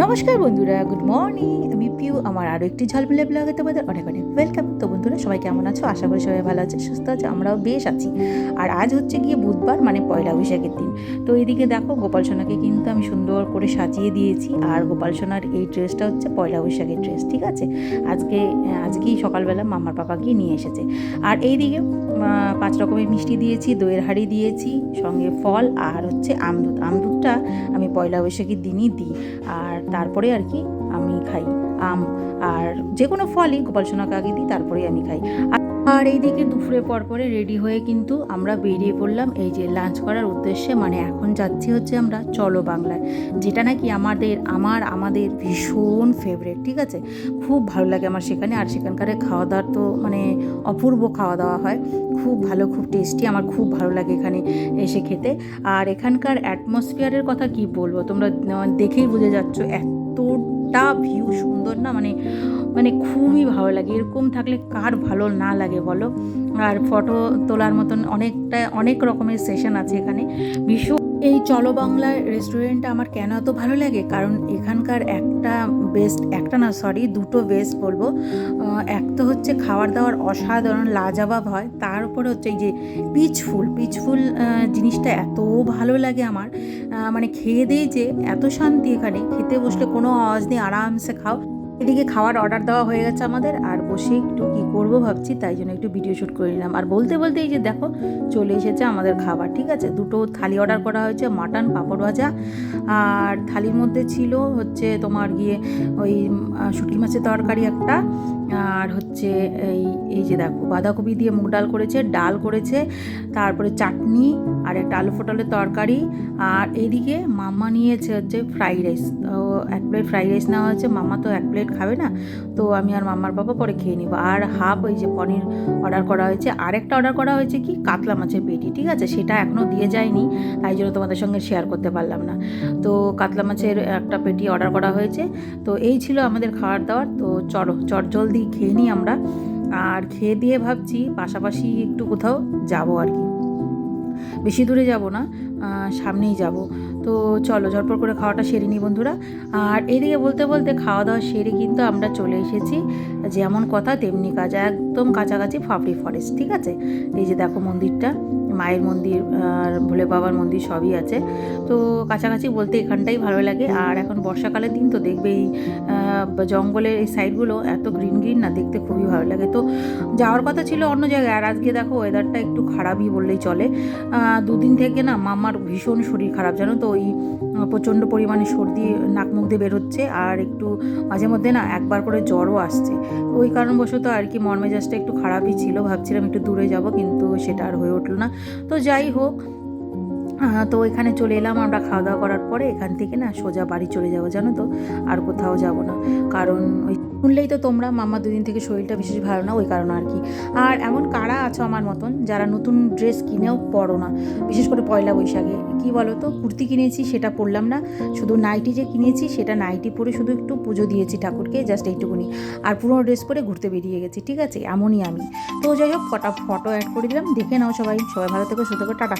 নমস্কার বন্ধুরা, good morning. আমি পিউ, আমার আরও একটি ঝলমলে ব্লগে তোমাদের অনেক অনেক ওয়েলকাম। তো বন্ধুরা, সবাই কেমন আছো? আশা করি সবাই ভালো আছে, সুস্থ আছে, আমরাও বেশ আছি। আর আজ হচ্ছে গিয়ে বুধবার, মানে পয়লা বৈশাখের দিন। তো এইদিকে দেখো, গোপাল সোনাকে কিন্তু আমি সুন্দর করে সাজিয়ে দিয়েছি। আর গোপাল সোনার এই ড্রেসটা হচ্ছে পয়লা বৈশাখের ড্রেস, ঠিক আছে? আজকেই সকালবেলা মামার পাপা গিয়ে নিয়ে এসেছে। আর এইদিকে 5 রকমের মিষ্টি দিয়েছি, দইয়ের হাঁড়ি দিয়েছি, সঙ্গে ফল আর হচ্ছে আমদুধটা আমি পয়লা বৈশাখের দিনই দিই। আর তারপরে আর কি আমি খাই আম, আর যে কোনো ফলই গোপাল সোনাকে আগে দিই, তারপরেই আমি খাই। আর এইদিকে দুপুরে পরে রেডি হয়ে কিন্তু আমরা বেরিয়ে পড়লাম এই যে লাঞ্চ করার উদ্দেশ্যে। মানে এখন যাচ্ছি হচ্ছে আমরা চলো বাংলায়, যেটা নাকি আমাদের ভীষণ ফেভারিট, ঠিক আছে? খুব ভালো লাগে আমার সেখানে। আর সেখানকার খাওয়া দাওয়ার তো মানে অপূর্ব খাওয়া দাওয়া হয়, খুব ভালো, খুব টেস্টি। আমার খুব ভালো লাগে এখানে এসে খেতে। আর এখানকার অ্যাটমসফিয়ারের কথা কি বলবো, তোমরা দেখেই বুঝে যাচ্ছ, এতটা ভিউ সুন্দর না, মানে মানে খুবই ভালো লাগে। এরকম থাকলে কার ভালো না লাগে বলো? আর ফটো তোলার মতন অনেক রকমের সেশন আছে এখানে। ভীষণ এই চলো বাংলার রেস্টুরেন্টটা আমার কেন এত ভালো লাগে, কারণ এখানকার দুটো বেস্ট বলবো। এক তো হচ্ছে খাবার দাবার অসাধারণ লাজবাব হয়, তার উপরে হচ্ছে এই যে পিচফুল জিনিসটা এত ভালো লাগে আমার। মানে খেয়ে দিয়ে যে এত শান্তি, এখানে খেতে বসলে কোনো আওয়াজ নেই, আরামসে খাও। এদিকে খাওয়ার অর্ডার দেওয়া হয়ে গেছে আমাদের, আর বসে একটু কী করবো ভাবছি, তাই জন্য একটু ভিডিও শ্যুট করে নিলাম। আর বলতে এই যে দেখো, চলে এসেছে আমাদের খাবার, ঠিক আছে? দুটো থালি অর্ডার করা হয়েছে, মাটন, পাঁপড় ভাজা। আর থালির মধ্যে ছিল হচ্ছে তোমার গিয়ে ওই শুটকি মাছের তরকারি একটা, আর হচ্ছে এই যে দেখো বাঁধাকপি দিয়ে মুগ ডাল করেছে, ডাল করেছে, তারপরে চাটনি, আর একটা আলু পটলের তরকারি। আর এইদিকে মাম্মা নিয়েছে হচ্ছে ফ্রাইড রাইস। তো 1 প্লেট ফ্রাইড রাইস নেওয়া হয়েছে, মাম্মা তো 1 প্লেট খাবে না, তো আমি আর মাম্মার বাবা পরে খেয়ে নিব। আর হাফ ওই যে পনির অর্ডার করা হয়েছে। আরেকটা অর্ডার করা হয়েছে কি কাতলা মাছের পেটি, ঠিক আছে? সেটা এখনও দিয়ে যায়নি, তাই জন্য তোমাদের সঙ্গে শেয়ার করতে পারলাম না। তো কাতলা মাছের একটা পেটি অর্ডার করা হয়েছে। তো এই ছিল আমাদের খাবার দাবার। তো চটজলদি খেয়ে নিই আমরা। আর খেয়ে দিয়ে ভাবছি পাশাপাশি একটু কোথাও যাব আর কি, বেশি দূরে যাব না, সামনেই যাব। তো চলো ঝটপট করে খাওয়াটা সেরে নিই বন্ধুরা। আর এদিকে বলতে খাওয়া দাওয়া সেরে কিন্তু আমরা চলে এসেছি, যেমন কথা তেমনি কাজ, একদম কাছাকাছি ফাফড়ি ফরেস্ট, ঠিক আছে? এই যে দেখো মন্দিরটা, মায়ের মন্দির আর ভোলে বাবার মন্দির সবই আছে। তো কাছাকাছি বলতে এখানটাই ভালো লাগে। আর এখন বর্ষাকালের দিন তো দেখবে এই জঙ্গলের এই সাইডগুলো এত গ্রিন না, দেখতে খুবই ভালো লাগে। তো যাওয়ার কথা ছিল অন্য জায়গায়, আর আজকে দেখো ওয়েদারটা একটু খারাপই বললেই চলে। 2 দিন থেকে না মামার ভীষণ শরীর খারাপ, জানো তো? ওই প্রচণ্ড পরিমাণে সর্দি নাক মুখ দিয়ে বেরোচ্ছে, আর একটু মাঝে মধ্যে না একবার করে জ্বরও আসছে। ওই কারণবশত আর কি মন মেজাজটা একটু খারাপই ছিল, ভাবছিলাম একটু দূরে যাব, কিন্তু সেটা আর হয়ে উঠলো না। তো যাই হোক, তো এখানে চলে এলাম আমরা খাওয়া দাওয়া করার পরে। এখান থেকে না সোজা বাড়ি চলে যাবো, জানো তো? আর কোথাও যাব না, কারণ ওই শুনলেই তো তোমরা, মাম্মা 2 দিন থেকে শরীরটা বিশেষ ভালো না, ওই কারণে আর কি। আর এমন কারা আছো আমার মতন যারা নতুন ড্রেস কিনেও পরো না, বিশেষ করে পয়লা বৈশাখে? কি বলো তো, কুর্তি কিনেছি সেটা পরলাম না, শুধু নাইটি যে কিনেছি সেটা নাইটি পরে শুধু একটু পুজো দিয়েছি ঠাকুরকে, জাস্ট এইটুকুনি। আর পুরো ড্রেস পরে ঘুরতে বেরিয়ে গেছি, ঠিক আছে? এমনই আমি। তো যাই হোক, ফটো অ্যাড করে দিলাম, দেখে নাও সবাই। ভালো থেকো, সুস্থ থেকো, টাটা।